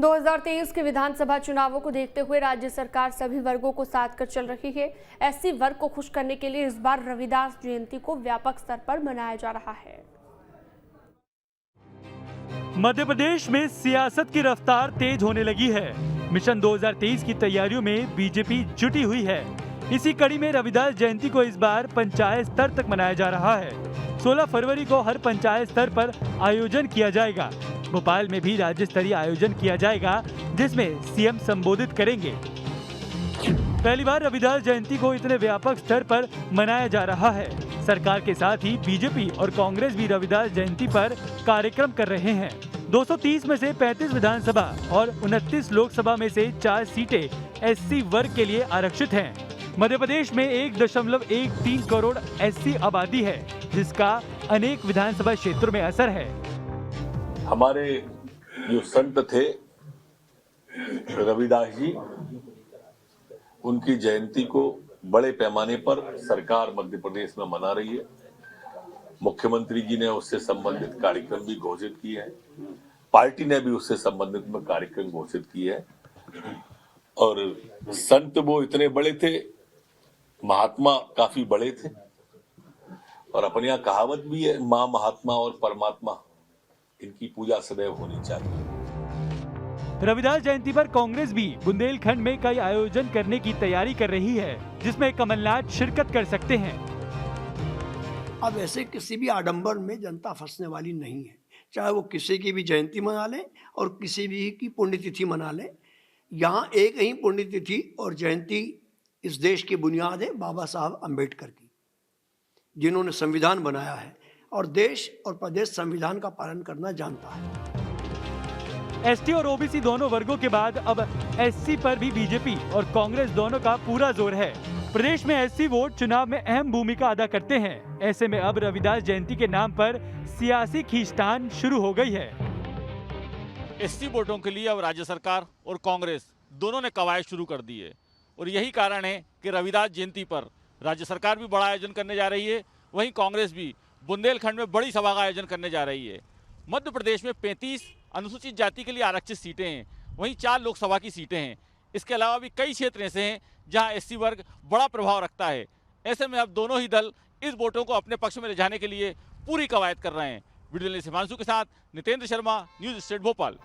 2023 के विधानसभा चुनावों को देखते हुए राज्य सरकार सभी वर्गों को साथ कर चल रही है। एससी वर्ग को खुश करने के लिए इस बार रविदास जयंती को व्यापक स्तर पर मनाया जा रहा है। मध्य प्रदेश में सियासत की रफ्तार तेज होने लगी है। मिशन 2023 की तैयारियों में बीजेपी जुटी हुई है। इसी कड़ी में रविदास जयंती को इस बार पंचायत स्तर तक मनाया जा रहा है। 16 फरवरी को हर पंचायत स्तर पर आयोजन किया जाएगा। भोपाल में भी राज्य स्तरीय आयोजन किया जाएगा, जिसमें सीएम संबोधित करेंगे। पहली बार रविदास जयंती को इतने व्यापक स्तर पर मनाया जा रहा है। सरकार के साथ ही बीजेपी और कांग्रेस भी रविदास जयंती पर कार्यक्रम कर रहे हैं। 230 में से 35 विधानसभा और 29 लोकसभा में से 4 सीटें एससी वर्ग के लिए आरक्षित हैं। मध्य प्रदेश में 1.13 करोड़ एससी आबादी है, जिसका अनेक विधानसभा क्षेत्रों में असर है। हमारे जो संत थे रविदास जी, उनकी जयंती को बड़े पैमाने पर सरकार मध्य प्रदेश में मना रही है। मुख्यमंत्री जी ने उससे संबंधित कार्यक्रम भी घोषित किए हैं। पार्टी ने भी उससे संबंधित में कार्यक्रम घोषित किए हैं। और संत वो इतने बड़े थे, महात्मा काफी बड़े थे। और अपने यहाँ कहावत भी है, माँ महात्मा और परमात्मा, इनकी पूजा सदैव होनी चाहिए। रविदास जयंती पर कांग्रेस भी बुंदेलखंड में कई आयोजन करने की तैयारी कर रही है, जिसमें कमलनाथ शिरकत कर सकते हैं। अब ऐसे किसी भी आडंबर में जनता फंसने वाली नहीं है, चाहे वो किसी की भी जयंती मना ले और किसी भी की पुण्यतिथि मना ले। यहाँ एक ही पुण्यतिथि और जयंती इस देश की बुनियाद है, बाबा साहब अम्बेडकर की, जिन्होंने संविधान बनाया है और देश और प्रदेश संविधान का पालन करना जानता है। एसटी और ओबीसी दोनों वर्गों के बाद अब एससी पर भी बीजेपी और कांग्रेस दोनों का पूरा जोर है। प्रदेश में एससी वोट चुनाव में अहम भूमिका अदा करते हैं। ऐसे में अब रविदास जयंती के नाम पर सियासी खींचतान शुरू हो गई है। एससी वोटों के लिए अब राज्य सरकार और कांग्रेस दोनों ने कवायद शुरू कर दी है और यही कारण है कि रविदास जयंती पर राज्य सरकार भी बड़ा आयोजन करने जा रही है, वहीं कांग्रेस भी बुंदेलखंड में बड़ी सभा का आयोजन करने जा रही है। मध्य प्रदेश में 35 अनुसूचित जाति के लिए आरक्षित सीटें हैं, वहीं 4 लोकसभा की सीटें हैं। इसके अलावा भी कई क्षेत्र ऐसे हैं जहां एससी वर्ग बड़ा प्रभाव रखता है। ऐसे में अब दोनों ही दल इस वोटों को अपने पक्ष में ले जाने के लिए पूरी कवायद कर रहे हैं। वीडियो जर्नलिस्ट हिमांशु के साथ नितेंद्र शर्मा, न्यूज स्टेट भोपाल।